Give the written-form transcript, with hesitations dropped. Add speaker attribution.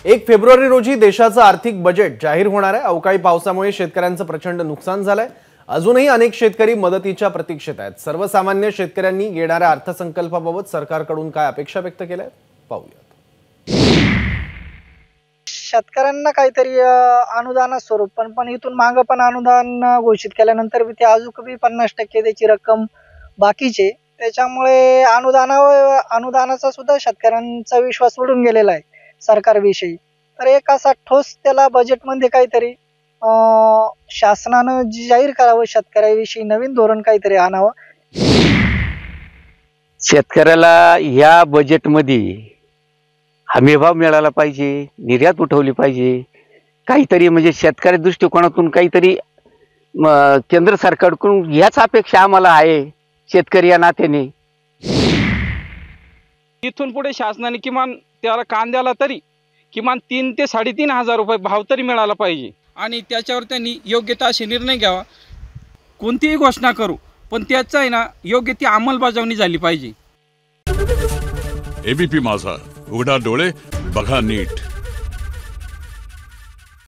Speaker 1: 1 February रोजी देशाचं आर्थिक बजेट जाहीर होणार आहे। अवकाळी पावसामुळे शेतकऱ्यांचं प्रचंड नुकसान झालंय। अजूनही अनेक शेतकरी मदतीच्या प्रतीक्षेत आहेत। सर्वसामान्य शेतकऱ्यांनी येणाऱ्या अर्थसंकल्पाबाबत सरकारकडून काय अपेक्षा व्यक्त केल्या पाहूया।
Speaker 2: शेतकऱ्यांना काहीतरी अनुदान स्वरूप पण इथून मागे पण अनुदान घोषित केल्यानंतर ते अजून बी 50% त्याची रक्कम बाकीचे, त्याच्यामुळे अनुदानाचा सुद्धा शेतकऱ्यांचा विश्वास उडून गेलेला आहे सरकारविषयी। तर एक असा ठोस त्याला बजेटमध्ये काहीतरी शासनानं जाहीर करावं, शेतकऱ्याविषयी नवीन धोरण काहीतरी आणावं।
Speaker 3: शेतकऱ्याला या बजेटमध्ये हमीभाव मिळाला पाहिजे, निर्यात उठवली पाहिजे, काहीतरी म्हणजे शेतकरी दृष्टिकोनातून काहीतरी केंद्र सरकारकडून याच अपेक्षा आम्हाला आहे शेतकरी या नात्याने।
Speaker 4: इथून पुढे शासनाने किमान त्याला कांद्याला तरी किमान 3 ते 3.5 हजार रुपये भाव तरी मिळाला पाहिजे आणि त्याच्यावर त्यांनी योग्य असे निर्णय घ्यावा। कोणतीही घोषणा करू पण त्याचा आहे ना योग्य ती अंमलबजावणी झाली पाहिजे।
Speaker 5: एबीपी माझा, उघडा डोळे बघा नीट।